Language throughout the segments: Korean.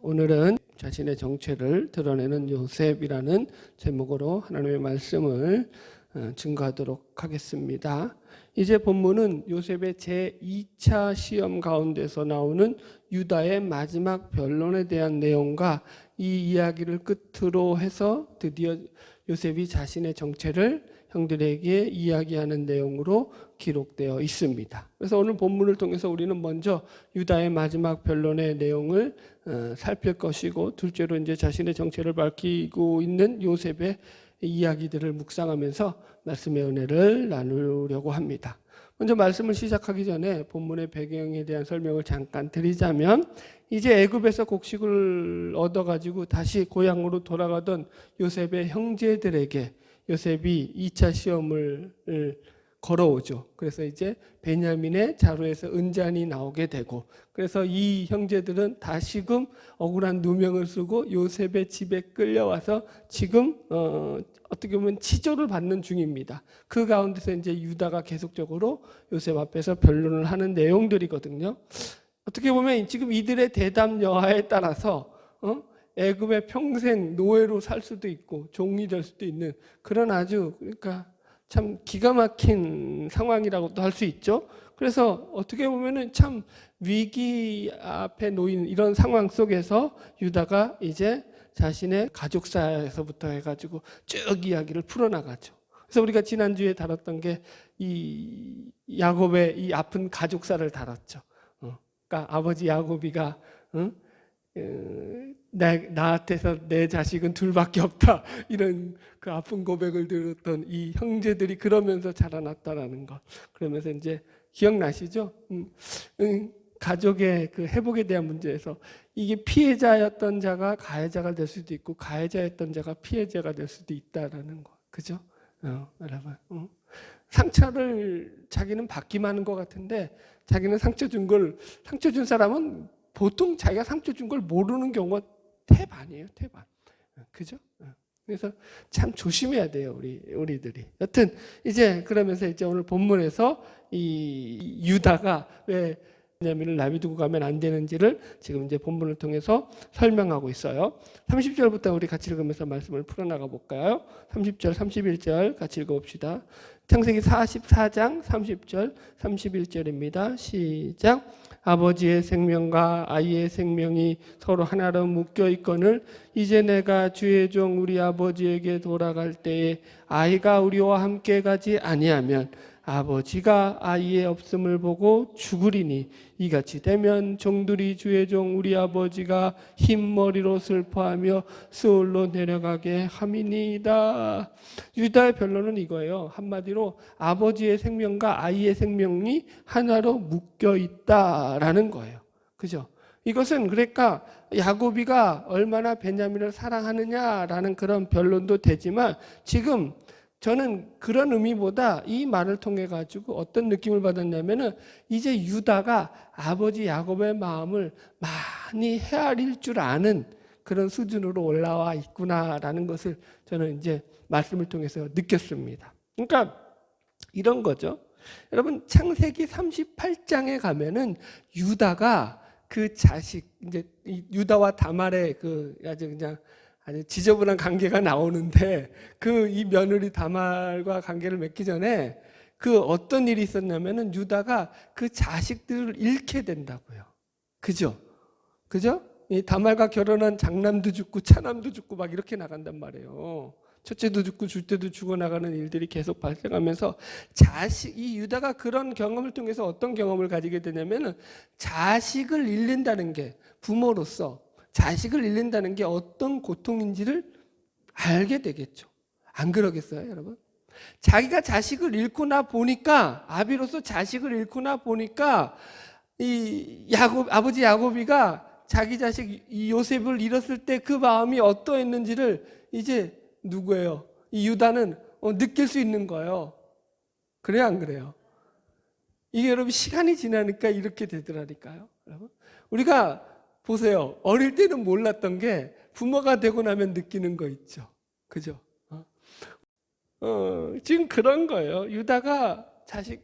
오늘은 자신의 정체를 드러내는 요셉이라는 제목으로 하나님의 말씀을 증거하도록 하겠습니다. 이제 본문은 요셉의 제2차 시험 가운데서 나오는 유다의 마지막 변론에 대한 내용과 이 이야기를 끝으로 해서 드디어 요셉이 자신의 정체를 형들에게 이야기하는 내용으로 기록되어 있습니다. 그래서 오늘 본문을 통해서 우리는 먼저 유다의 마지막 변론의 내용을 살필 것이고, 둘째로 이제 자신의 정체를 밝히고 있는 요셉의 이야기들을 묵상하면서 말씀의 은혜를 나누려고 합니다. 먼저 말씀을 시작하기 전에 본문의 배경에 대한 설명을 잠깐 드리자면, 이제 애굽에서 곡식을 얻어가지고 다시 고향으로 돌아가던 요셉의 형제들에게 요셉이 2차 시험을 걸어오죠. 그래서 이제 베냐민의 자루에서 은잔이 나오게 되고, 그래서 이 형제들은 다시금 억울한 누명을 쓰고 요셉의 집에 끌려와서 지금 어떻게 보면 치조를 받는 중입니다. 그 가운데서 이제 유다가 계속적으로 요셉 앞에서 변론을 하는 내용들이거든요. 어떻게 보면 지금 이들의 대담 여하에 따라서 애굽의 평생 노예로 살 수도 있고 종이 될 수도 있는 그런 아주, 그러니까 참 기가 막힌 상황이라고도 할 수 있죠. 그래서 어떻게 보면은 참 위기 앞에 놓인 이런 상황 속에서 유다가 이제 자신의 가족사에서부터 해가지고 쭉 이야기를 풀어나가죠. 그래서 우리가 지난주에 다뤘던 게 이 야곱의 이 아픈 가족사를 다뤘죠. 그러니까 아버지 야곱이가 나한테서 내 자식은 둘밖에 없다, 이런 그 아픈 고백을 들었던 이 형제들이 그러면서 자라났다라는 것. 그러면서 이제 기억나시죠? 가족의 그 회복에 대한 문제에서 이게 피해자였던 자가 가해자가 될 수도 있고 가해자였던 자가 피해자가 될 수도 있다라는 거, 그죠? 여러분, 상처를 자기는 받기만 하는 것 같은데 자기는 상처 준 사람은 보통 자기가 상처 준 걸 모르는 경우가 태반이에요, 태반. 그죠? 그래서 참 조심해야 돼요, 우리들이. 여튼 이제 그러면서 이제 오늘 본문에서 이 유다가 왜 베냐민을 나비두고 가면 안 되는지를 지금 이제 본문을 통해서 설명하고 있어요. 30절부터 우리 같이 읽으면서 말씀을 풀어나가 볼까요? 30절, 31절 같이 읽어봅시다. 창세기 44장 30절, 31절입니다. 시작. 아버지의 생명과 아이의 생명이 서로 하나로 묶여 있거늘 이제 내가 주의 종 우리 아버지에게 돌아갈 때에 아이가 우리와 함께 가지 아니하면 아버지가 아이의 없음을 보고 죽으리니 이같이 되면 종들이 주의 종 우리 아버지가 흰머리로 슬퍼하며 스올로 내려가게 함이니이다. 유다의 변론은 이거예요. 한마디로 아버지의 생명과 아이의 생명이 하나로 묶여 있다라는 거예요. 그죠? 이것은 그러니까 야곱이가 얼마나 베냐민을 사랑하느냐라는 그런 변론도 되지만, 지금 저는 그런 의미보다 이 말을 통해 가지고 어떤 느낌을 받았냐면은 이제 유다가 아버지 야곱의 마음을 많이 헤아릴 줄 아는 그런 수준으로 올라와 있구나라는 것을 저는 이제 말씀을 통해서 느꼈습니다. 그러니까 이런 거죠. 여러분, 창세기 38장에 가면은 유다가 그 자식, 이제 유다와 다말의 그 아주 지저분한 관계가 나오는데, 그 이 며느리 다말과 관계를 맺기 전에 그 어떤 일이 있었냐면은 유다가 그 자식들을 잃게 된다고요. 그죠? 이 다말과 결혼한 장남도 죽고 차남도 죽고 막 이렇게 나간단 말이에요. 첫째도 죽고 둘째도 죽어나가는 일들이 계속 발생하면서 이 유다가 그런 경험을 통해서 어떤 경험을 가지게 되냐면은 자식을 잃는다는 게, 부모로서 자식을 잃는다는 게 어떤 고통인지를 알게 되겠죠. 안 그러겠어요, 여러분? 자기가 자식을 잃고나 보니까, 아비로서 자식을 잃고나 보니까 이 아버지 야곱이가 자기 자식 이 요셉을 잃었을 때 그 마음이 어떠했는지를 이제 누구예요? 이 유다는 느낄 수 있는 거예요. 그래요, 안 그래요? 이게 여러분 시간이 지나니까 이렇게 되더라니까요. 여러분, 우리가 보세요. 어릴 때는 몰랐던 게 부모가 되고 나면 느끼는 거 있죠. 그죠? 지금 그런 거예요. 유다가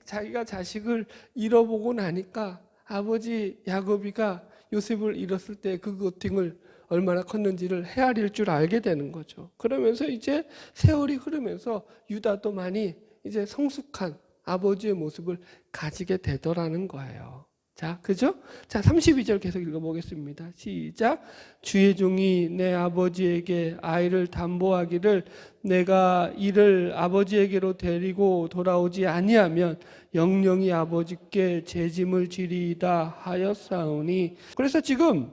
자기가 자식을 잃어보고 나니까 아버지 야곱이가 요셉을 잃었을 때 그 고통을 얼마나 컸는지를 헤아릴 줄 알게 되는 거죠. 그러면서 이제 세월이 흐르면서 유다도 많이 이제 성숙한 아버지의 모습을 가지게 되더라는 거예요. 자, 그죠? 자, 32절 계속 읽어보겠습니다. 시작. 주의 종이 내 아버지에게 아이를 담보하기를 내가 이를 아버지에게로 데리고 돌아오지 아니하면 영영이 아버지께 재짐을 지리이다 하였사오니. 그래서 지금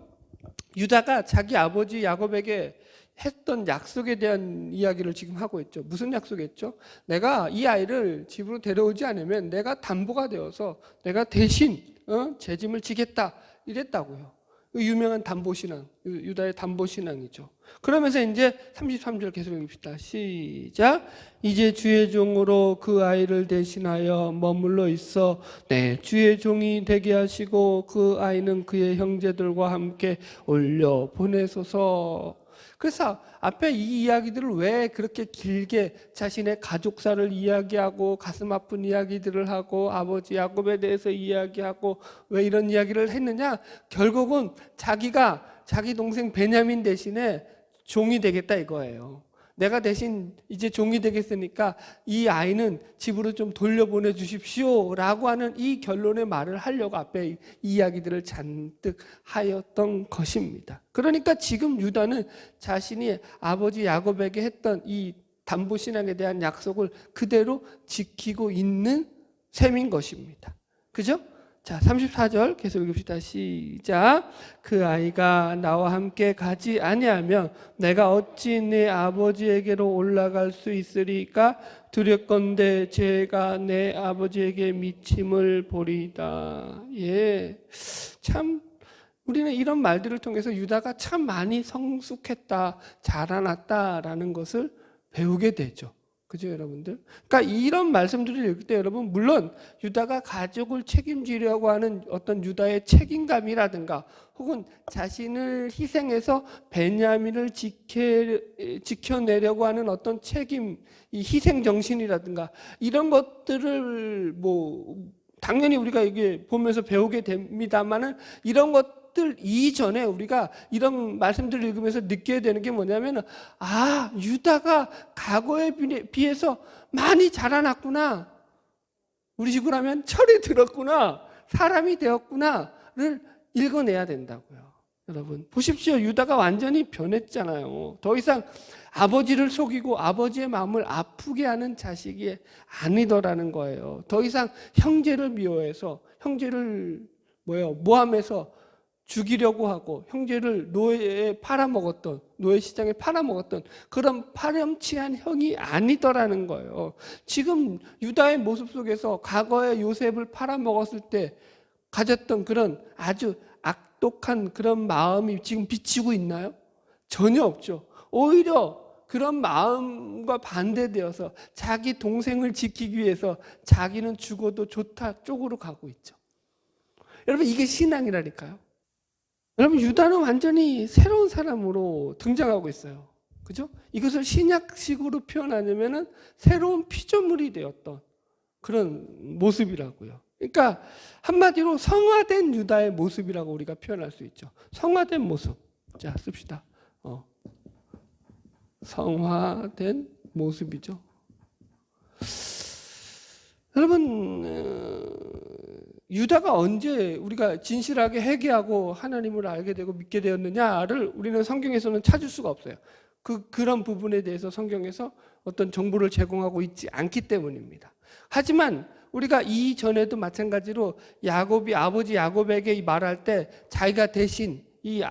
유다가 자기 아버지 야곱에게 했던 약속에 대한 이야기를 지금 하고 있죠. 무슨 약속했죠? 내가 이 아이를 집으로 데려오지 않으면 내가 담보가 되어서 내가 대신 재짐을 지겠다 이랬다고요. 유명한 담보신앙, 유다의 담보신앙이죠. 그러면서 이제 33절 계속 읽읍시다. 시작. 이제 주의 종으로 그 아이를 대신하여 머물러 있어 네 주의 종이 되게 하시고 그 아이는 그의 형제들과 함께 올려 보내소서. 그래서 앞에 이 이야기들을 왜 그렇게 길게 자신의 가족사를 이야기하고 가슴 아픈 이야기들을 하고 아버지 야곱에 대해서 이야기하고 왜 이런 이야기를 했느냐? 결국은 자기가 자기 동생 베냐민 대신에 종이 되겠다 이거예요. 내가 대신 이제 종이 되겠으니까 이 아이는 집으로 좀 돌려보내 주십시오 라고 하는 이 결론의 말을 하려고 앞에 이 이야기들을 잔뜩 하였던 것입니다. 그러니까 지금 유다는 자신이 아버지 야곱에게 했던 이 담보신앙에 대한 약속을 그대로 지키고 있는 셈인 것입니다. 그죠? 자, 34절 계속 읽읍시다. 시작. 그 아이가 나와 함께 가지 아니하면 내가 어찌 내 아버지에게로 올라갈 수 있으리까? 두렵건대 제가 내 아버지에게 미침을 보리이다. 예, 참 우리는 이런 말들을 통해서 유다가 참 많이 성숙했다, 자라났다라는 것을 배우게 되죠. 그죠, 여러분들? 그러니까 이런 말씀들을 읽을 때 여러분, 물론 유다가 가족을 책임지려고 하는 어떤 유다의 책임감이라든가 혹은 자신을 희생해서 베냐민을 지켜내려고 하는 어떤 책임, 이 희생 정신이라든가 이런 것들을 뭐 당연히 우리가 이게 보면서 배우게 됩니다만은 이런 것들 이전에 우리가 이런 말씀들을 읽으면서 느껴야 되는 게 뭐냐면 유다가 과거에 비해서 많이 자라났구나. 우리 식으로 하면 철이 들었구나. 사람이 되었구나를 읽어내야 된다고요. 여러분 보십시오. 유다가 완전히 변했잖아요. 더 이상 아버지를 속이고 아버지의 마음을 아프게 하는 자식이 아니더라는 거예요. 더 이상 형제를 미워해서 형제를 모함해서 죽이려고 하고 형제를 노예에 팔아먹었던 노예 시장에 팔아먹었던 그런 파렴치한 형이 아니더라는 거예요. 지금 유다의 모습 속에서 과거에 요셉을 팔아먹었을 때 가졌던 그런 아주 악독한 그런 마음이 지금 비치고 있나요? 전혀 없죠. 오히려 그런 마음과 반대되어서 자기 동생을 지키기 위해서 자기는 죽어도 좋다 쪽으로 가고 있죠. 여러분 이게 신앙이라니까요. 여러분 유다는 완전히 새로운 사람으로 등장하고 있어요. 그죠? 이것을 신약식으로 표현하냐면은 새로운 피조물이 되었던 그런 모습이라고요. 그러니까 한마디로 성화된 유다의 모습이라고 우리가 표현할 수 있죠. 성화된 모습. 자, 씁시다. 성화된 모습이죠. 여러분 유다가 언제 우리가 진실하게 회개하고 하나님을 알게 되고 믿게 되었느냐를 우리는 성경에서는 찾을 수가 없어요. 그런 부분에 대해서 성경에서 어떤 정보를 제공하고 있지 않기 때문입니다. 하지만 우리가 이전에도 마찬가지로 야곱이 아버지 야곱에게 말할 때 자기가 대신 이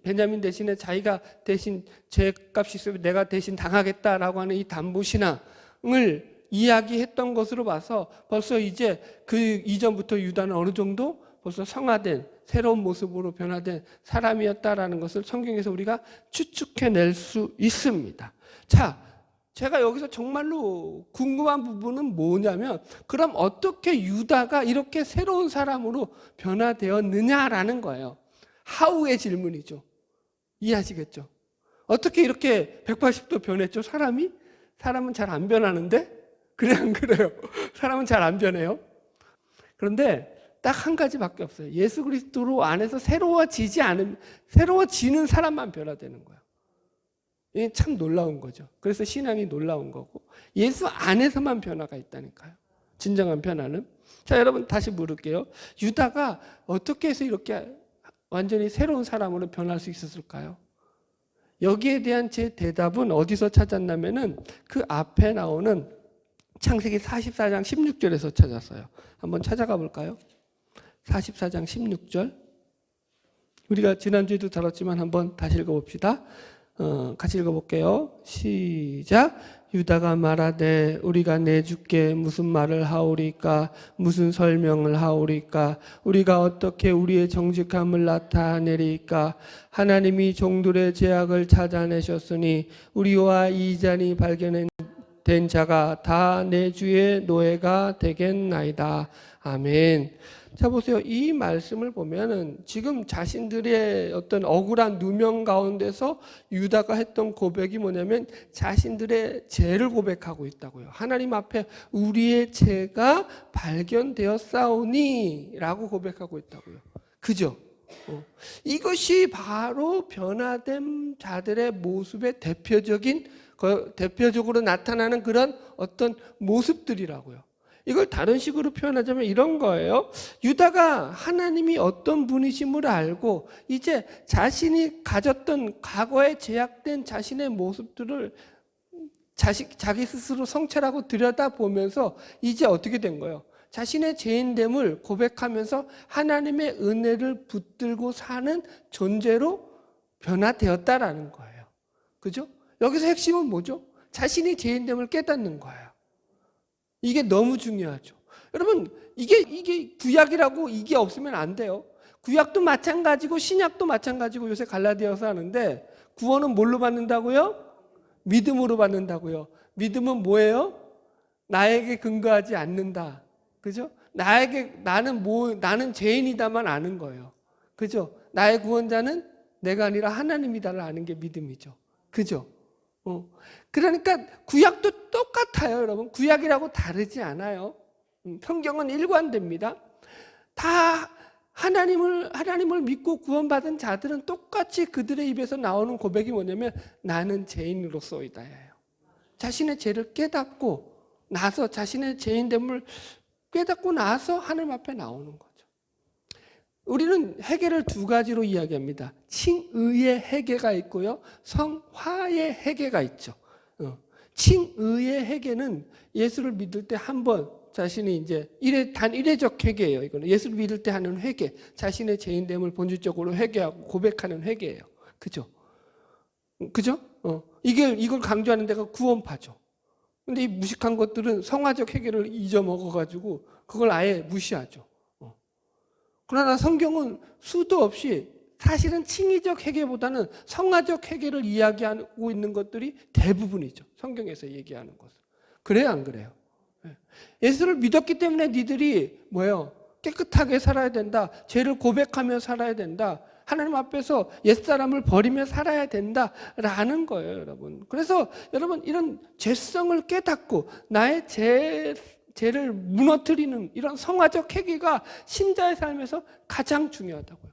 베냐민 대신에 자기가 대신 죄값이 있으면 내가 대신 당하겠다라고 하는 이 담보신앙을 이야기했던 것으로 봐서 벌써 이제 그 이전부터 유다는 어느 정도 벌써 성화된 새로운 모습으로 변화된 사람이었다라는 것을 성경에서 우리가 추측해낼 수 있습니다. 자, 제가 여기서 정말로 궁금한 부분은 뭐냐면 그럼 어떻게 유다가 이렇게 새로운 사람으로 변화되었느냐라는 거예요. 하우의 질문이죠. 이해하시겠죠? 어떻게 이렇게 180도 변했죠? 사람은 잘 안 변하는데? 그래 안 그래요? 사람은 잘 안 변해요. 그런데 딱 한 가지밖에 없어요. 예수 그리스도 안에서 새로워지는 사람만 변화되는 거예요. 이게 참 놀라운 거죠. 그래서 신앙이 놀라운 거고, 예수 안에서만 변화가 있다니까요. 진정한 변화는. 자, 여러분 다시 물을게요. 유다가 어떻게 해서 이렇게 완전히 새로운 사람으로 변할 수 있었을까요? 여기에 대한 제 대답은 어디서 찾았냐면은 그 앞에 나오는 창세기 44장 16절에서 찾았어요. 한번 찾아가 볼까요? 44장 16절. 우리가 지난주에도 다뤘지만 한번 다시 읽어봅시다. 같이 읽어볼게요. 시작. 유다가 말하되 우리가 내 주께 무슨 말을 하오리까? 무슨 설명을 하오리까? 우리가 어떻게 우리의 정직함을 나타내리까? 하나님이 종들의 죄악을 찾아내셨으니 우리와 이잔이 발견된 자가 다 내 주의 노예가 되겠나이다. 아멘. 자, 보세요. 이 말씀을 보면은 지금 자신들의 어떤 억울한 누명 가운데서 유다가 했던 고백이 뭐냐면 자신들의 죄를 고백하고 있다고요. 하나님 앞에 우리의 죄가 발견되었사오니 라고 고백하고 있다고요. 그죠? 이것이 바로 변화된 자들의 모습의 대표적으로 나타나는 그런 어떤 모습들이라고요. 이걸 다른 식으로 표현하자면 이런 거예요. 유다가 하나님이 어떤 분이심을 알고 이제 자신이 가졌던 과거에 제약된 자신의 모습들을 자기 스스로 성찰하고 들여다보면서 이제 어떻게 된 거예요? 자신의 죄인됨을 고백하면서 하나님의 은혜를 붙들고 사는 존재로 변화되었다라는 거예요. 그죠? 여기서 핵심은 뭐죠? 자신이 죄인됨을 깨닫는 거예요. 이게 너무 중요하죠. 여러분, 이게 구약이라고 이게 없으면 안 돼요. 구약도 마찬가지고 신약도 마찬가지고 요새 갈라디아서 하는데 구원은 뭘로 받는다고요? 믿음으로 받는다고요. 믿음은 뭐예요? 나에게 근거하지 않는다. 그죠? 나는 죄인이다만 아는 거예요. 그죠? 나의 구원자는 내가 아니라 하나님이다를 아는 게 믿음이죠. 그죠? 그러니까 구약도 똑같아요, 여러분. 구약이라고 다르지 않아요. 성경은 일관됩니다. 다 하나님을 믿고 구원받은 자들은 똑같이 그들의 입에서 나오는 고백이 뭐냐면 나는 죄인으로서이다예요. 자신의 죄를 깨닫고 나서 자신의 죄인됨을 깨닫고 나서 하나님 앞에 나오는 거죠. 우리는 회개를 두 가지로 이야기합니다. 칭의의 회개가 있고요, 성화의 회개가 있죠. 칭의의 회개는 예수를 믿을 때 한 번 자신이 이제 단 일회적 회개예요. 이거는 예수를 믿을 때 하는 회개, 자신의 죄인됨을 본질적으로 회개하고 고백하는 회개예요. 그죠? 그죠? 이걸 강조하는 데가 구원파죠. 근데 이 무식한 것들은 성화적 회개를 잊어먹어가지고 그걸 아예 무시하죠. 그러나 성경은 수도 없이 사실은 칭의적 회개보다는 성화적 회개를 이야기하고 있는 것들이 대부분이죠. 성경에서 얘기하는 것은. 그래요, 안 그래요? 예수를 믿었기 때문에 니들이 뭐예요? 깨끗하게 살아야 된다. 죄를 고백하며 살아야 된다. 하나님 앞에서 옛사람을 버리며 살아야 된다라는 거예요, 여러분. 그래서 여러분 이런 죄성을 깨닫고 나의 죄를 무너뜨리는 이런 성화적 회개가 신자의 삶에서 가장 중요하다고요.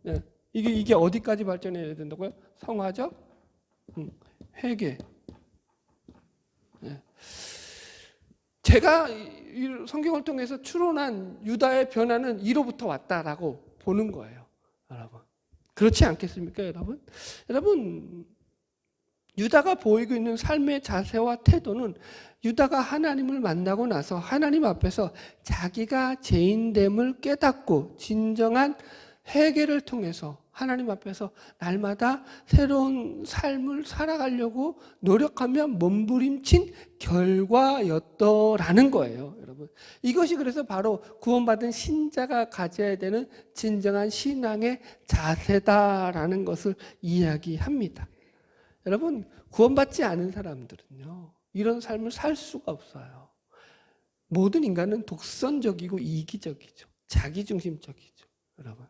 네. 이게 어디까지 발전해야 된다고요? 성화적 회개. 네. 제가 성경을 통해서 추론한 유다의 변화는 이로부터 왔다라고 보는 거예요, 여러분. 그렇지 않겠습니까, 여러분? 여러분, 유다가 보이고 있는 삶의 자세와 태도는 유다가 하나님을 만나고 나서 하나님 앞에서 자기가 죄인됨을 깨닫고 진정한 회개를 통해서 하나님 앞에서 날마다 새로운 삶을 살아가려고 노력하며 몸부림친 결과였더라는 거예요, 여러분. 이것이 그래서 바로 구원받은 신자가 가져야 되는 진정한 신앙의 자세다라는 것을 이야기합니다. 여러분, 구원받지 않은 사람들은요, 이런 삶을 살 수가 없어요. 모든 인간은 독선적이고 이기적이죠. 자기중심적이죠, 여러분.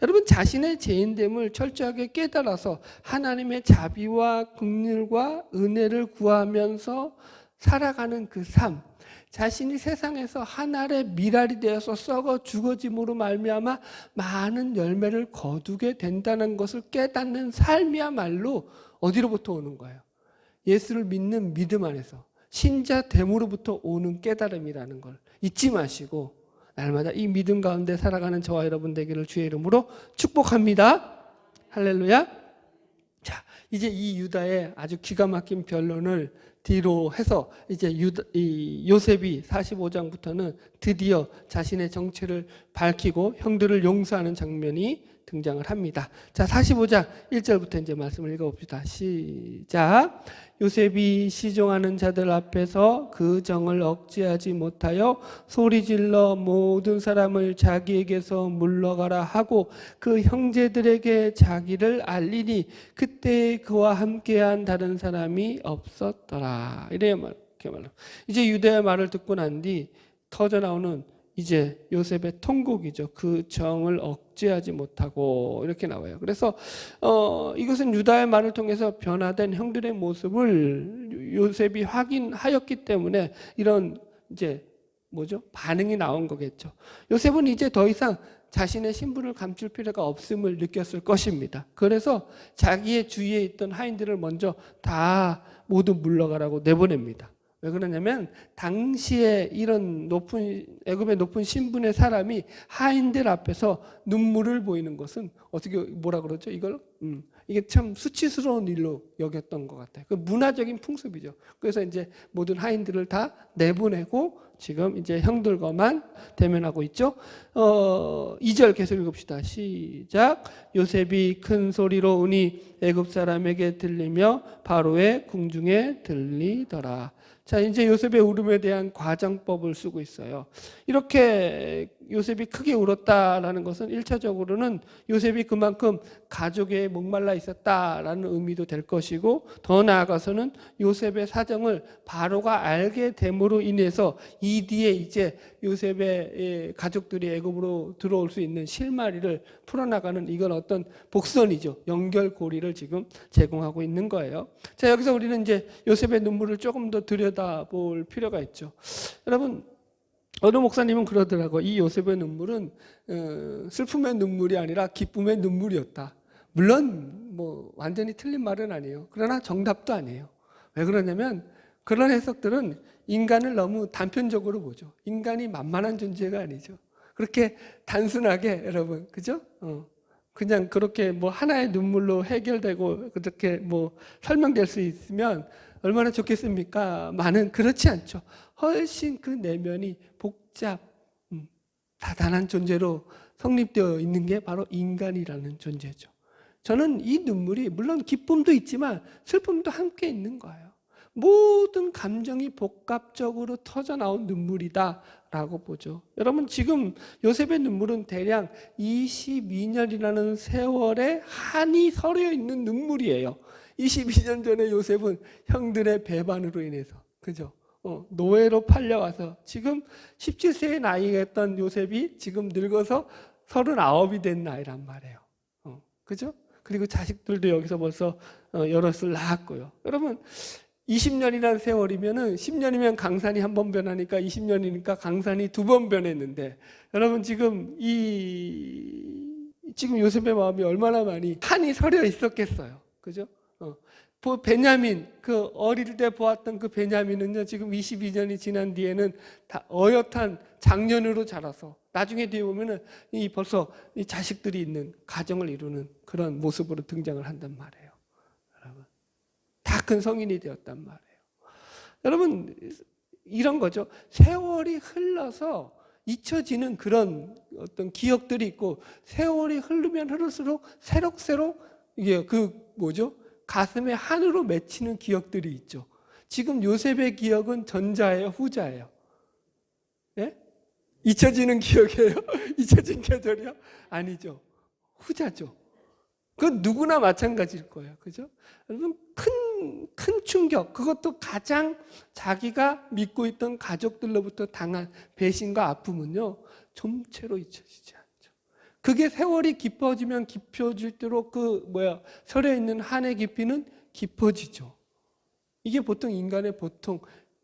여러분, 자신의 죄인됨을 철저하게 깨달아서 하나님의 자비와 긍휼과 은혜를 구하면서 살아가는 그 삶, 자신이 세상에서 한 알의 밀알이 되어서 썩어 죽어짐으로 말미암아 많은 열매를 거두게 된다는 것을 깨닫는 삶이야말로 어디로부터 오는 거예요? 예수를 믿는 믿음 안에서 신자됨으로부터 오는 깨달음이라는 걸 잊지 마시고 날마다 이 믿음 가운데 살아가는 저와 여러분 되기를 주의 이름으로 축복합니다. 할렐루야. 자, 이제 이 유다의 아주 기가 막힌 변론을 뒤로 해서 이제 이 요셉이 45장부터는 드디어 자신의 정체를 밝히고 형들을 용서하는 장면이 등장을 합니다. 자, 45장 1절부터 이제 말씀을 읽어봅시다. 시작. 요셉이 시종하는 자들 앞에서 그 정을 억제하지 못하여 소리질러 모든 사람을 자기에게서 물러가라 하고 그 형제들에게 자기를 알리니 그때 그와 함께한 다른 사람이 없었더라. 이렇게 말로. 이제 유대의 말을 듣고 난 뒤 터져 나오는 이제 요셉의 통곡이죠. 그 정을 억제하지 못하고 이렇게 나와요. 그래서 이것은 유다의 말을 통해서 변화된 형들의 모습을 요셉이 확인하였기 때문에 이런 이제 반응이 나온 거겠죠. 요셉은 이제 더 이상 자신의 신분을 감출 필요가 없음을 느꼈을 것입니다. 그래서 자기의 주위에 있던 하인들을 먼저 다 모두 물러가라고 내보냅니다. 왜 그러냐면 당시에 이런 애굽의 높은 신분의 사람이 하인들 앞에서 눈물을 보이는 것은 어떻게 뭐라 그러죠? 이게 참 수치스러운 일로 여겼던 것 같아요. 그 문화적인 풍습이죠. 그래서 이제 모든 하인들을 다 내보내고 지금 이제 형들과만 대면하고 있죠. 2절 계속 읽읍시다. 시작. 요셉이 큰 소리로 우니 애굽 사람에게 들리며 바로의 궁중에 들리더라. 자, 이제 요셉의 울음에 대한 과정법을 쓰고 있어요. 이렇게 요셉이 크게 울었다라는 것은 1차적으로는 요셉이 그만큼 가족에 목말라 있었다라는 의미도 될 것이고, 더 나아가서는 요셉의 사정을 바로가 알게 됨으로 인해서 이 뒤에 이제 요셉의 가족들이 애굽으로 들어올 수 있는 실마리를 풀어나가는 이건 어떤 복선이죠. 연결고리를 지금 제공하고 있는 거예요. 자, 여기서 우리는 이제 요셉의 눈물을 조금 더 들여다볼 필요가 있죠. 여러분, 어느 목사님은 그러더라고. 이 요셉의 눈물은 슬픔의 눈물이 아니라 기쁨의 눈물이었다. 물론 완전히 틀린 말은 아니에요. 그러나 정답도 아니에요. 왜 그러냐면 그런 해석들은 인간을 너무 단편적으로 보죠. 인간이 만만한 존재가 아니죠. 그렇게 단순하게 여러분, 그죠? 그냥 그렇게 하나의 눈물로 해결되고 그렇게 설명될 수 있으면 얼마나 좋겠습니까? 많은 그렇지 않죠. 훨씬 그 내면이 복잡, 다단한 존재로 성립되어 있는 게 바로 인간이라는 존재죠. 저는 이 눈물이 물론 기쁨도 있지만 슬픔도 함께 있는 거예요. 모든 감정이 복합적으로 터져 나온 눈물이다라고 보죠. 여러분, 지금 요셉의 눈물은 대략 22년이라는 세월에 한이 서려 있는 눈물이에요. 22년 전에 요셉은 형들의 배반으로 인해서, 그죠? 노예로 팔려와서 지금 17세의 나이였던 요셉이 지금 늙어서 39이 된 나이란 말이에요. 그죠? 그리고 자식들도 여기서 벌써 여럿을 낳았고요. 여러분, 20년이라는 세월이면은 10년이면 강산이 한 번 변하니까 20년이니까 강산이 2번 변했는데, 여러분 지금 지금 요셉의 마음이 얼마나 많이 한이 서려 있었겠어요. 그죠? 베냐민, 그 어릴 때 보았던 그 베냐민은요, 지금 22년이 지난 뒤에는 다 어엿한 장년으로 자라서 나중에 뒤에 보면은 벌써 이 자식들이 있는 가정을 이루는 그런 모습으로 등장을 한단 말이에요. 여러분, 다 큰 성인이 되었단 말이에요. 여러분, 이런 거죠. 세월이 흘러서 잊혀지는 그런 어떤 기억들이 있고, 세월이 흐르면 흐를수록 새록새록 이게 가슴에 한으로 맺히는 기억들이 있죠. 지금 요셉의 기억은 전자예요, 후자예요? 예? 잊혀지는 기억이에요? 잊혀진 계절이요? 아니죠. 후자죠. 그건 누구나 마찬가지일 거예요. 그죠? 여러분, 큰 충격, 그것도 가장 자기가 믿고 있던 가족들로부터 당한 배신과 아픔은요, 좀채로 잊혀지지 않아요. 그게 세월이 깊어지면 깊어질수록 서려 있는 한의 깊이는 깊어지죠. 이게 보통 인간의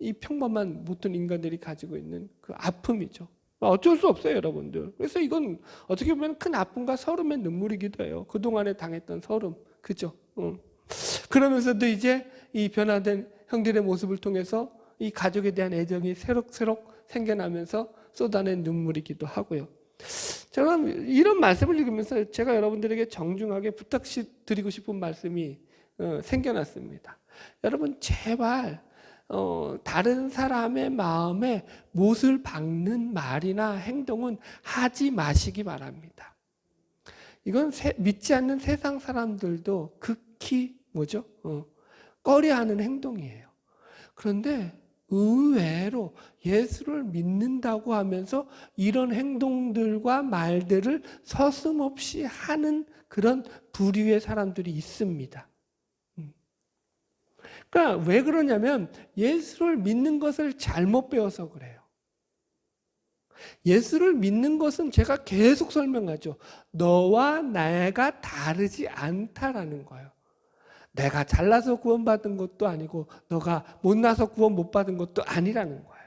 이 평범한 모든 인간들이 가지고 있는 그 아픔이죠. 어쩔 수 없어요, 여러분들. 그래서 이건 어떻게 보면 큰 아픔과 서름의 눈물이기도 해요. 그동안에 당했던 서름. 그죠? 그러면서도 이제 이 변화된 형들의 모습을 통해서 이 가족에 대한 애정이 새록새록 생겨나면서 쏟아낸 눈물이기도 하고요. 저는 이런 말씀을 읽으면서 제가 여러분들에게 정중하게 부탁드리고 싶은 말씀이 생겨났습니다. 여러분 제발 다른 사람의 마음에 못을 박는 말이나 행동은 하지 마시기 바랍니다. 이건 믿지 않는 세상 사람들도 극히 뭐죠? 꺼려하는 행동이에요. 그런데 의외로 예수를 믿는다고 하면서 이런 행동들과 말들을 서슴없이 하는 그런 부류의 사람들이 있습니다. 그러니까 왜 그러냐면 예수를 믿는 것을 잘못 배워서 그래요. 예수를 믿는 것은 제가 계속 설명하죠. 너와 내가 다르지 않다라는 거예요. 내가 잘나서 구원받은 것도 아니고 너가 못나서 구원 못 받은 것도 아니라는 거예요.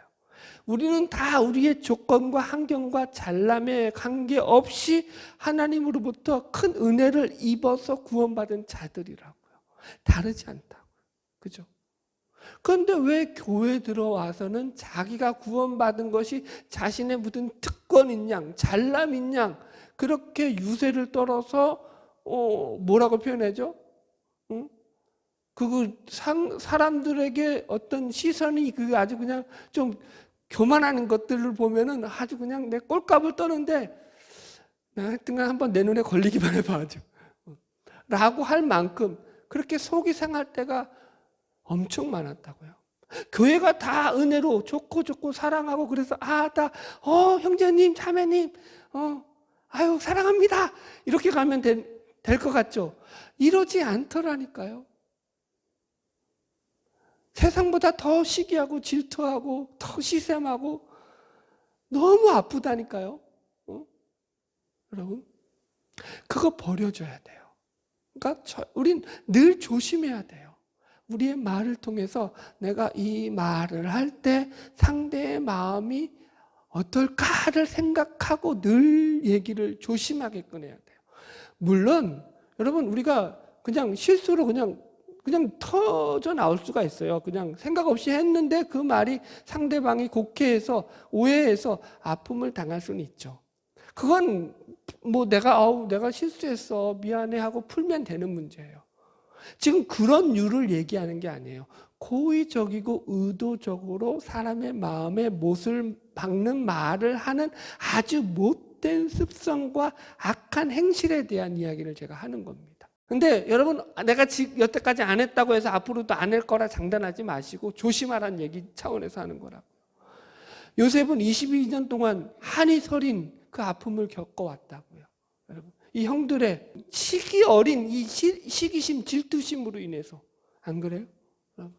우리는 다 우리의 조건과 환경과 잘남에 관계없이 하나님으로부터 큰 은혜를 입어서 구원받은 자들이라고요. 다르지 않다고요. 그죠? 그런데 왜 교회 들어와서는 자기가 구원받은 것이 자신의 무슨 특권인 양, 잘남인 양 그렇게 유세를 떨어서 뭐라고 표현하죠? 사람들에게 어떤 시선이 아주 그냥 좀 교만하는 것들을 보면은 아주 그냥 내 꼴값을 떠는데 하여튼간 한번 내 눈에 걸리기만 해봐야죠. 라고 할 만큼 그렇게 속이 상할 때가 엄청 많았다고요. 교회가 다 은혜로 좋고 사랑하고 그래서 형제님 자매님 아유 사랑합니다 이렇게 가면 될 것 같죠. 이러지 않더라니까요. 세상보다 더 시기하고 질투하고 더 시샘하고 너무 아프다니까요. 여러분 그거 버려줘야 돼요. 그러니까 우린 늘 조심해야 돼요. 우리의 말을 통해서 내가 이 말을 할 때 상대의 마음이 어떨까를 생각하고 늘 얘기를 조심하게 꺼내야 돼요. 물론 여러분 우리가 그냥 실수로 그냥 터져 나올 수가 있어요. 그냥 생각 없이 했는데 그 말이 상대방이 곡해해서 오해해서 아픔을 당할 수는 있죠. 그건 뭐 내가 실수했어 미안해 하고 풀면 되는 문제예요. 지금 그런 류를 얘기하는 게 아니에요. 고의적이고 의도적으로 사람의 마음에 못을 박는 말을 하는 아주 못된 습성과 악한 행실에 대한 이야기를 제가 하는 겁니다. 근데 여러분 내가 여태까지 안 했다고 해서 앞으로도 안 할 거라 장담하지 마시고 조심하라는 얘기 차원에서 하는 거라고. 요셉은 22년 동안 한이 서린 그 아픔을 겪어왔다고요. 여러분 이 형들의 시기 어린 이 시기심 질투심으로 인해서 안 그래요? 여러분.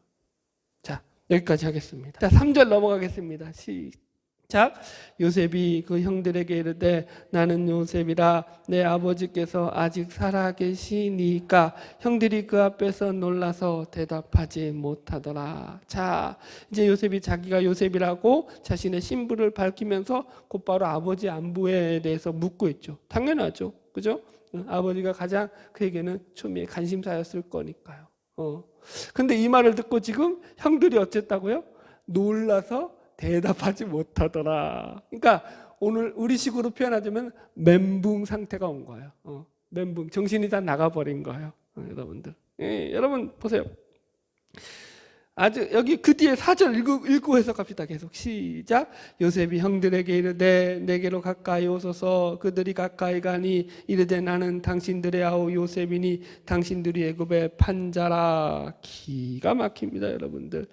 자 여기까지 하겠습니다. 자 3절 넘어가겠습니다. 시작. 요셉이 그 형들에게 이르되 나는 요셉이라 내 아버지께서 아직 살아계시니까 형들이 그 앞에서 놀라서 대답하지 못하더라. 자 이제 요셉이 자기가 요셉이라고 자신의 신분을 밝히면서 곧바로 아버지 안부에 대해서 묻고 있죠. 당연하죠. 그죠? 아버지가 가장 그에게는 초미의 관심사였을 거니까요. 근데 이 말을 듣고 지금 형들이 어쨌다고요? 놀라서 대답하지 못하더라. 그러니까 오늘 우리식으로 표현하자면 멘붕 상태가 온 거예요. 멘붕, 정신이 다 나가버린 거예요. 여러분들. 예, 여러분 보세요. 아주 여기 그 뒤에 4절 읽고 해석합시다. 계속 시작. 요셉이 형들에게 이르되 내게로 가까이 오소서. 그들이 가까이 가니 이르되 나는 당신들의 아우 요셉이니 당신들이 애굽의 판자라. 기가 막힙니다, 여러분들.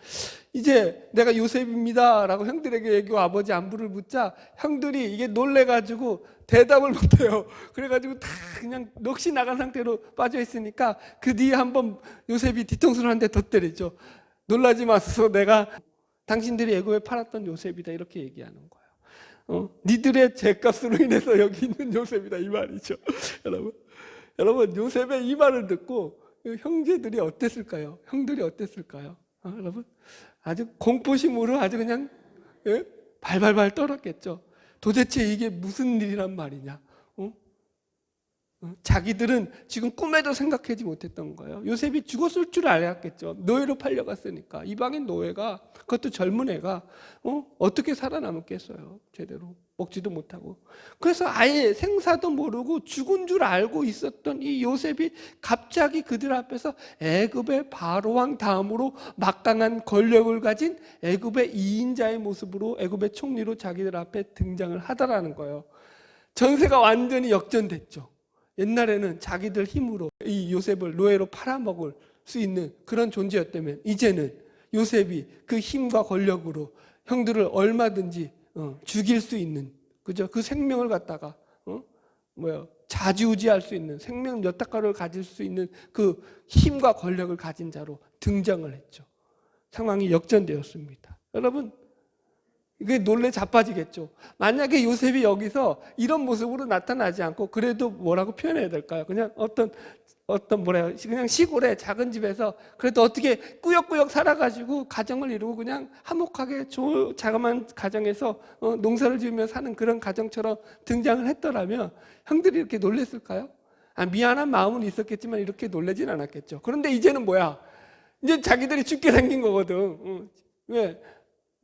이제 내가 요셉입니다 라고 형들에게 얘기하고 아버지 안부를 묻자 형들이 이게 놀래가지고 대답을 못해요. 그래가지고 다 그냥 넋이 나간 상태로 빠져 있으니까 그 뒤에 한번 요셉이 뒤통수를 한 대 더 때리죠. 놀라지 마소서 내가 당신들이 애굽에 팔았던 요셉이다 이렇게 얘기하는 거예요. 니들의 죄값으로 인해서 여기 있는 요셉이다 이 말이죠. 여러분 요셉의 이 말을 듣고 형제들이 어땠을까요? 형들이 어땠을까요? 여러분 아주 공포심으로 아주 그냥 발발발 떨었겠죠. 도대체 이게 무슨 일이란 말이냐? 자기들은 지금 꿈에도 생각하지 못했던 거예요. 요셉이 죽었을 줄 알았겠죠. 노예로 팔려갔으니까. 이방인 노예가, 그것도 젊은 애가 어떻게 살아남았겠어요. 제대로 먹지도 못하고. 그래서 아예 생사도 모르고 죽은 줄 알고 있었던 이 요셉이 갑자기 그들 앞에서 애굽의 바로왕 다음으로 막강한 권력을 가진 애굽의 2인자의 모습으로 애굽의 총리로 자기들 앞에 등장을 하더라는 거예요. 전세가 완전히 역전됐죠. 옛날에는 자기들 힘으로 이 요셉을 노예로 팔아먹을 수 있는 그런 존재였다면 이제는 요셉이 그 힘과 권력으로 형들을 얼마든지 죽일 수 있는, 그죠? 그 생명을 갖다가 좌지우지할 수 있는, 생명 몇 닦아를 가질 수 있는 그 힘과 권력을 가진 자로 등장을 했죠. 상황이 역전되었습니다. 여러분, 이게 놀래 자빠지겠죠. 만약에 요셉이 여기서 이런 모습으로 나타나지 않고 그래도 뭐라고 표현해야 될까요? 그냥 그냥 시골의 작은 집에서 그래도 어떻게 꾸역꾸역 살아가지고 가정을 이루고 그냥 화목하게 자그마한 가정에서 농사를 지으며 사는 그런 가정처럼 등장을 했더라면 형들이 이렇게 놀랬을까요? 미안한 마음은 있었겠지만 이렇게 놀라진 않았겠죠. 그런데 이제는 뭐야? 이제 자기들이 죽게 생긴 거거든. 왜?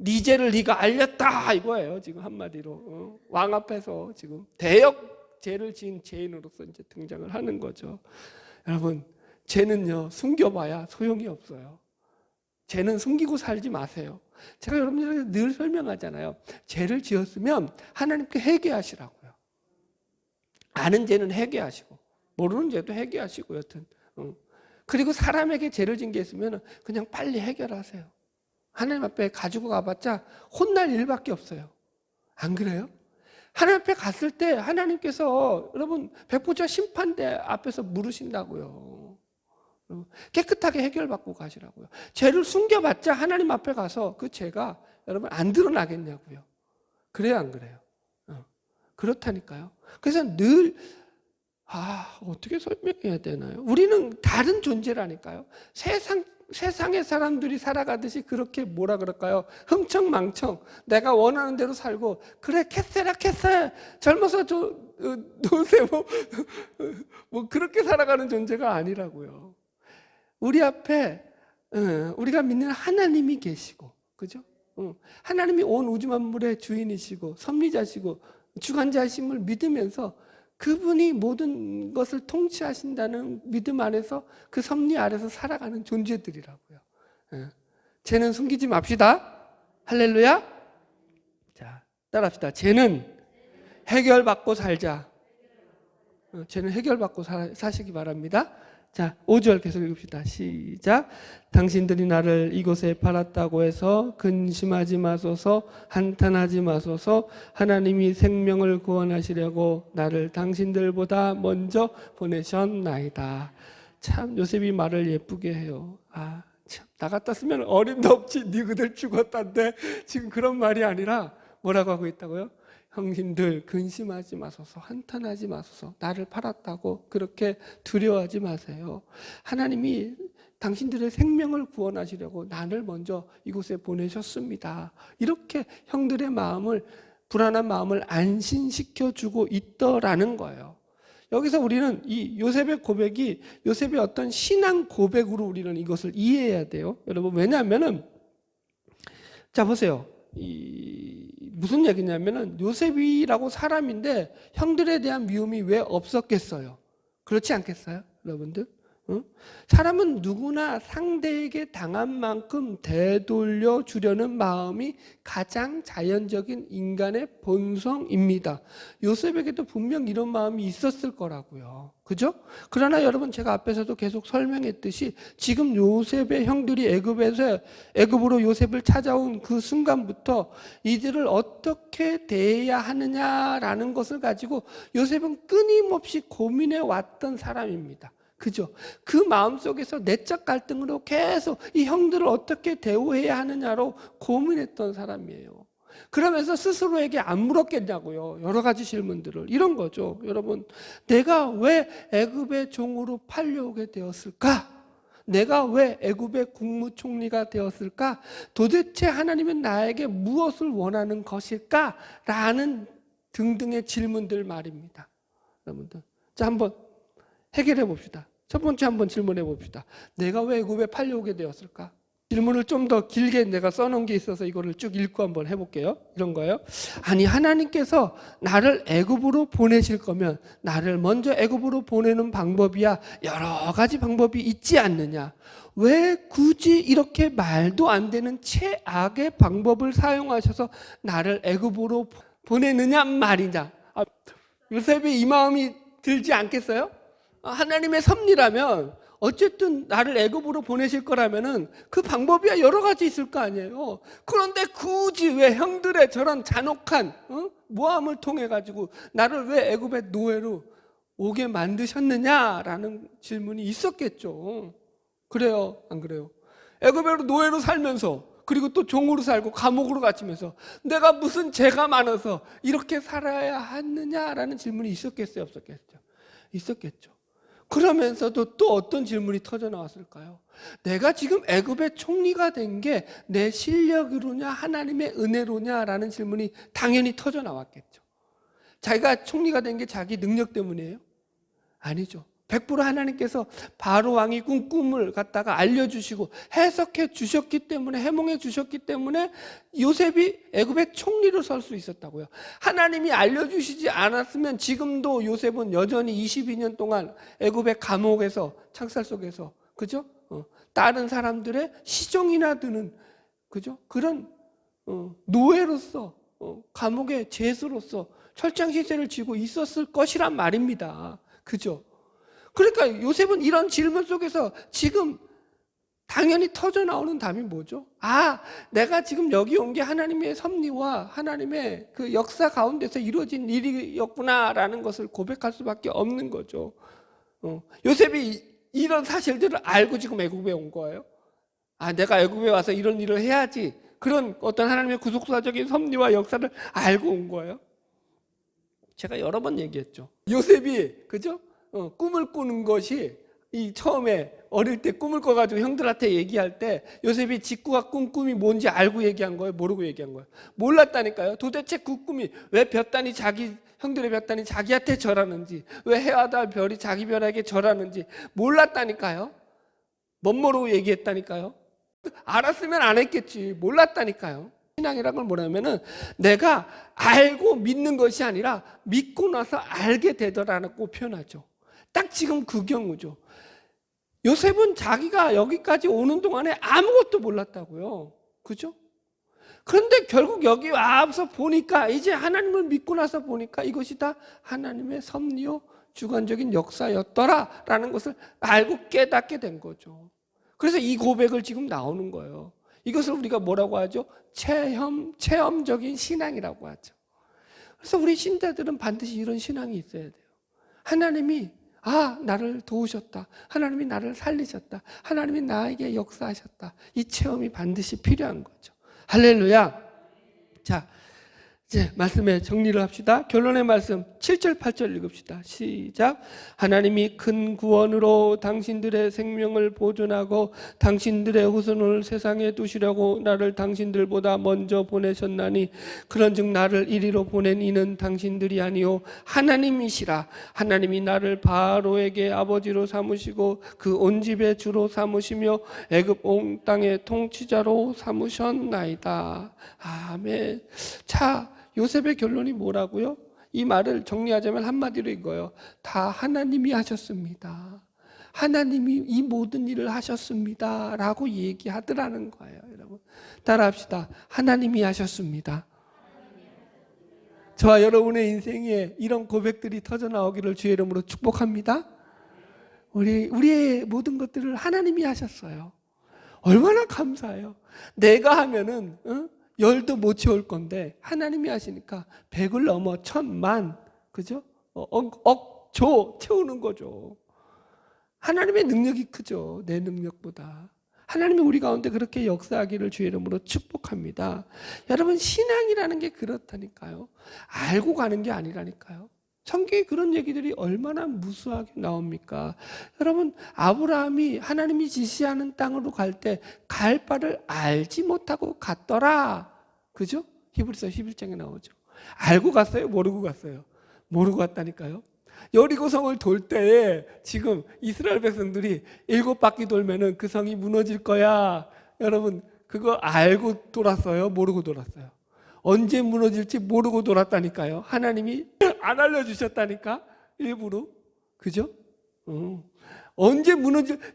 네 죄를 네가 알렸다 이거예요. 지금 한마디로 왕 앞에서 지금 대역 죄를 지은 죄인으로서 이제 등장을 하는 거죠. 여러분, 죄는요 숨겨봐야 소용이 없어요. 죄는 숨기고 살지 마세요. 제가 여러분들에게 늘 설명하잖아요. 죄를 지었으면 하나님께 회개하시라고요. 아는 죄는 회개하시고 모르는 죄도 회개하시고 여튼 그리고 사람에게 죄를 진 게 있으면 그냥 빨리 해결하세요. 하나님 앞에 가지고 가봤자 혼날 일밖에 없어요. 안 그래요? 하나님 앞에 갔을 때 하나님께서 여러분 백보자 심판대 앞에서 물으신다고요. 깨끗하게 해결받고 가시라고요. 죄를 숨겨봤자 하나님 앞에 가서 그 죄가 여러분 안 드러나겠냐고요. 그래요, 안 그래요? 그렇다니까요. 그래서 늘 어떻게 설명해야 되나요? 우리는 다른 존재라니까요. 세상의 사람들이 살아가듯이 그렇게 뭐라 그럴까요? 흥청망청 내가 원하는 대로 살고 그래 캐세라 캐세 젊어서 노세 뭐 그렇게 살아가는 존재가 아니라고요. 우리 앞에 우리가 믿는 하나님이 계시고, 그죠? 하나님이 온 우주 만물의 주인이시고 섭리자시고 주관자심을 믿으면서 그분이 모든 것을 통치하신다는 믿음 안에서 그 섭리 아래서 살아가는 존재들이라고요. 죄는 숨기지 맙시다. 할렐루야. 자, 따라합시다. 죄는 해결받고 살자. 죄는 해결받고 사시기 바랍니다. 자, 5절 계속 읽읍시다. 시작. 당신들이 나를 이곳에 팔았다고 해서 근심하지 마소서, 한탄하지 마소서. 하나님이 생명을 구원하시려고 나를 당신들보다 먼저 보내셨나이다. 참 요셉이 말을 예쁘게 해요. 참, 나 같았으면 어림도 없지 네 그들 죽었단데 지금 그런 말이 아니라 뭐라고 하고 있다고요? 형님들 근심하지 마소서, 한탄하지 마소서. 나를 팔았다고 그렇게 두려워하지 마세요. 하나님이 당신들의 생명을 구원하시려고 나를 먼저 이곳에 보내셨습니다. 이렇게 형들의 마음을, 불안한 마음을 안심시켜주고 있더라는 거예요. 여기서 우리는 이 요셉의 고백이 요셉의 어떤 신앙 고백으로 우리는 이것을 이해해야 돼요. 여러분, 왜냐하면은 자 보세요. 무슨 얘기냐면은 요셉이라고 사람인데 형들에 대한 미움이 왜 없었겠어요? 그렇지 않겠어요? 여러분들? 사람은 누구나 상대에게 당한 만큼 되돌려 주려는 마음이 가장 자연적인 인간의 본성입니다. 요셉에게도 분명 이런 마음이 있었을 거라고요. 그죠? 그러나 여러분, 제가 앞에서도 계속 설명했듯이 지금 요셉의 형들이 애굽으로 요셉을 찾아온 그 순간부터 이들을 어떻게 대해야 하느냐라는 것을 가지고 요셉은 끊임없이 고민해 왔던 사람입니다. 그죠? 그 마음속에서 내적 갈등으로 계속 이 형들을 어떻게 대우해야 하느냐로 고민했던 사람이에요. 그러면서 스스로에게 안 물었겠냐고요. 여러 가지 질문들을. 이런 거죠. 여러분, 내가 왜 애굽의 종으로 팔려오게 되었을까? 내가 왜 애굽의 국무총리가 되었을까? 도대체 하나님은 나에게 무엇을 원하는 것일까? 라는 등등의 질문들 말입니다. 여러분들, 자, 한번 해결해 봅시다. 첫 번째 한번 질문해 봅시다. 내가 왜 애굽에 팔려오게 되었을까? 질문을 좀 더 길게 내가 써놓은 게 있어서 이거를 쭉 읽고 한번 해볼게요. 이런 거예요. 아니, 하나님께서 나를 애굽으로 보내실 거면 나를 먼저 애굽으로 보내는 방법이야 여러 가지 방법이 있지 않느냐. 왜 굳이 이렇게 말도 안 되는 최악의 방법을 사용하셔서 나를 애굽으로 보내느냐 말이냐. 요셉이 이 마음이 들지 않겠어요? 하나님의 섭리라면 어쨌든 나를 애굽으로 보내실 거라면은 그 방법이야 여러 가지 있을 거 아니에요. 그런데 굳이 왜 형들의 저런 잔혹한 모함을 통해 가지고 나를 왜 애굽의 노예로 오게 만드셨느냐라는 질문이 있었겠죠. 그래요, 안 그래요? 애굽의 노예로 살면서 그리고 또 종으로 살고 감옥으로 갇히면서 내가 무슨 죄가 많아서 이렇게 살아야 하느냐라는 질문이 있었겠어요, 없었겠죠? 있었겠죠. 그러면서도 또 어떤 질문이 터져 나왔을까요? 내가 지금 애굽의 총리가 된 게 내 실력으로냐 하나님의 은혜로냐라는 질문이 당연히 터져 나왔겠죠. 자기가 총리가 된 게 자기 능력 때문이에요? 아니죠. 100% 하나님께서 바로 왕이 꾼 꿈을 갖다가 알려주시고 해석해 주셨기 때문에, 해몽해 주셨기 때문에 요셉이 애굽의 총리로 설 수 있었다고요. 하나님이 알려주시지 않았으면 지금도 요셉은 여전히 22년 동안 애굽의 감옥에서, 창살 속에서, 그죠? 다른 사람들의 시종이나 드는, 그죠? 그런 노예로서, 감옥의 죄수로서 철장 시세를 지고 있었을 것이란 말입니다. 그죠? 그러니까 요셉은 이런 질문 속에서 지금 당연히 터져 나오는 답이 뭐죠? 내가 지금 여기 온 게 하나님의 섭리와 하나님의 그 역사 가운데서 이루어진 일이었구나라는 것을 고백할 수밖에 없는 거죠. 요셉이 이런 사실들을 알고 지금 애굽에 온 거예요. 내가 애굽에 와서 이런 일을 해야지. 그런 어떤 하나님의 구속사적인 섭리와 역사를 알고 온 거예요. 제가 여러 번 얘기했죠. 요셉이, 그죠? 꿈을 꾸는 것이 이 처음에 어릴 때 꿈을 꿔가지고 형들한테 얘기할 때 요셉이 직구가 꾼 꿈이 뭔지 알고 얘기한 거예요? 모르고 얘기한 거예요? 몰랐다니까요. 도대체 그 꿈이 왜 볕단이 형들의 볕단이 자기한테 절하는지, 왜 해와 달 별이 자기 별에게 절하는지 몰랐다니까요. 멋모르고 얘기했다니까요. 알았으면 안 했겠지. 몰랐다니까요. 신앙이란 걸 뭐냐면은 내가 알고 믿는 것이 아니라 믿고 나서 알게 되더라고 표현하죠. 딱 지금 그 경우죠. 요셉은 자기가 여기까지 오는 동안에 아무것도 몰랐다고요. 그죠? 그런데 결국 여기 와서 보니까, 이제 하나님을 믿고 나서 보니까 이것이 다 하나님의 섭리요 주관적인 역사였더라라는 것을 알고 깨닫게 된 거죠. 그래서 이 고백을 지금 나오는 거예요. 이것을 우리가 뭐라고 하죠? 체험적인 신앙이라고 하죠. 그래서 우리 신자들은 반드시 이런 신앙이 있어야 돼요. 하나님이 나를 도우셨다. 하나님이 나를 살리셨다. 하나님이 나에게 역사하셨다. 이 체험이 반드시 필요한 거죠. 할렐루야. 자, 이제 말씀에 정리를 합시다. 결론의 말씀 7절 8절 읽읍시다. 시작. 하나님이 큰 구원으로 당신들의 생명을 보존하고 당신들의 후손을 세상에 두시려고 나를 당신들보다 먼저 보내셨나니 그런즉 나를 이리로 보낸 이는 당신들이 아니요 하나님이시라. 하나님이 나를 바로에게 아버지로 삼으시고 그 온 집의 주로 삼으시며 애굽 온 땅의 통치자로 삼으셨나이다. 아멘. 자, 요셉의 결론이 뭐라고요? 이 말을 정리하자면 한마디로 이거예요. 다 하나님이 하셨습니다. 하나님이 이 모든 일을 하셨습니다 라고 얘기하더라는 거예요. 여러분 따라합시다. 하나님이 하셨습니다. 저와 여러분의 인생에 이런 고백들이 터져 나오기를 주의 이름으로 축복합니다. 우리의 모든 것들을 하나님이 하셨어요. 얼마나 감사해요. 내가 하면은 열도 못 채울 건데 하나님이 하시니까 100을 넘어 1000만, 그죠? 억조 채우는 거죠. 하나님의 능력이 크죠. 내 능력보다. 하나님이 우리 가운데 그렇게 역사하기를 주의 이름으로 축복합니다. 여러분 신앙이라는 게 그렇다니까요. 알고 가는 게 아니라니까요. 성경에 그런 얘기들이 얼마나 무수하게 나옵니까? 여러분, 아브라함이 하나님이 지시하는 땅으로 갈 때 갈 바를 알지 못하고 갔더라. 그죠? 히브리서 11장에 나오죠. 알고 갔어요? 모르고 갔어요? 모르고 갔다니까요. 여리고성을 돌 때에 지금 이스라엘 백성들이 7바퀴 돌면은 그 성이 무너질 거야. 여러분, 그거 알고 돌았어요? 모르고 돌았어요? 언제 무너질지 모르고 돌았다니까요. 하나님이 안 알려주셨다니까, 일부러. 그죠? 언제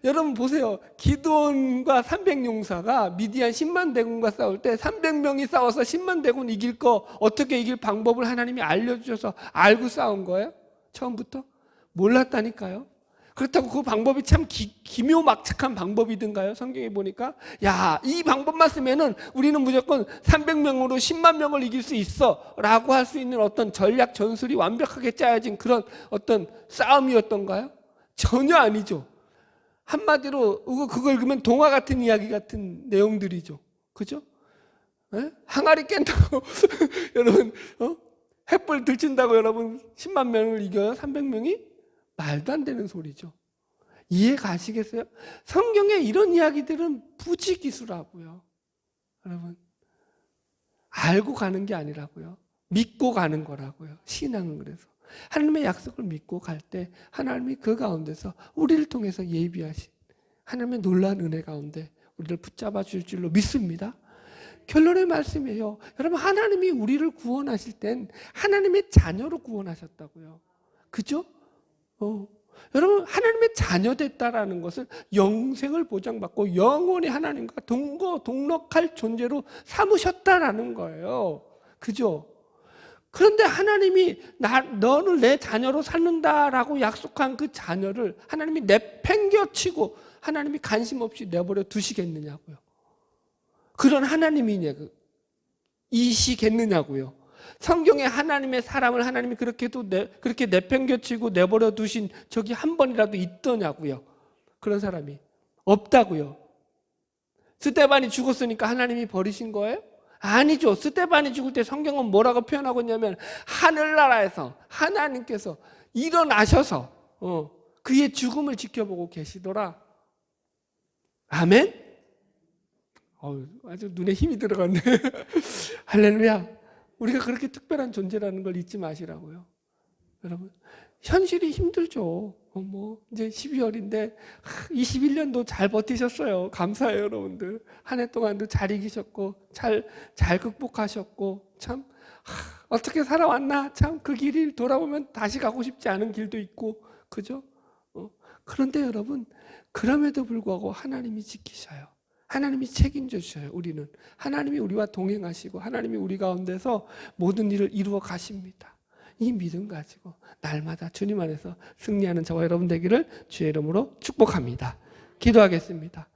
여러분 보세요. 기드온과 300용사가 미디안 10만 대군과 싸울 때 300명이 싸워서 10만 대군 이길 거, 어떻게 이길 방법을 하나님이 알려주셔서 알고 싸운 거예요? 처음부터? 몰랐다니까요. 그렇다고 그 방법이 참 기묘막측한 방법이든가요? 성경에 보니까 야, 이 방법만 쓰면은 우리는 무조건 300명으로 10만 명을 이길 수 있어 라고 할 수 있는 어떤 전략 전술이 완벽하게 짜여진 그런 어떤 싸움이었던가요? 전혀 아니죠. 한마디로 그걸 읽으면 동화 같은 이야기 같은 내용들이죠. 그죠? 에? 항아리 깬다고 여러분, 횃불 들친다고 여러분 10만 명을 이겨요? 300명이? 말도 안 되는 소리죠. 이해 가시겠어요? 성경에 이런 이야기들은 부지기수라고요. 여러분, 알고 가는 게 아니라고요. 믿고 가는 거라고요. 신앙은 그래서. 하나님의 약속을 믿고 갈 때 하나님이 그 가운데서 우리를 통해서 예비하신 하나님의 놀라운 은혜 가운데 우리를 붙잡아 줄 줄로 믿습니다. 결론의 말씀이에요. 여러분, 하나님이 우리를 구원하실 땐 하나님의 자녀로 구원하셨다고요. 그죠? 여러분, 하나님의 자녀 됐다라는 것은 영생을 보장받고 영원히 하나님과 동록할 존재로 삼으셨다라는 거예요. 그죠? 그런데 하나님이 너를 내 자녀로 삼는다라고 약속한 그 자녀를 하나님이 내팽겨치고 하나님이 관심 없이 내버려 두시겠느냐고요. 그런 하나님이시겠느냐고요. 성경에 하나님의 사람을 하나님이 그렇게 내팽겨치고 내버려 두신 적이 한 번이라도 있더냐고요. 그런 사람이 없다고요. 스데반이 죽었으니까 하나님이 버리신 거예요? 아니죠. 스데반이 죽을 때 성경은 뭐라고 표현하고 있냐면 하늘나라에서 하나님께서 일어나셔서 그의 죽음을 지켜보고 계시더라. 아멘? 아주 눈에 힘이 들어갔네. 할렐루야. 우리가 그렇게 특별한 존재라는 걸 잊지 마시라고요. 여러분, 현실이 힘들죠. 이제 12월인데 21년도 잘 버티셨어요. 감사해요, 여러분들. 한 해 동안도 잘 이기셨고 잘 극복하셨고 참 어떻게 살아왔나. 참 그 길을 돌아보면 다시 가고 싶지 않은 길도 있고, 그죠? 그런데 여러분, 그럼에도 불구하고 하나님이 지키셔요. 하나님이 책임져 주셔요. 우리는 하나님이 우리와 동행하시고 하나님이 우리 가운데서 모든 일을 이루어 가십니다. 이 믿음 가지고 날마다 주님 안에서 승리하는 저와 여러분 되기를 주의 이름으로 축복합니다. 기도하겠습니다.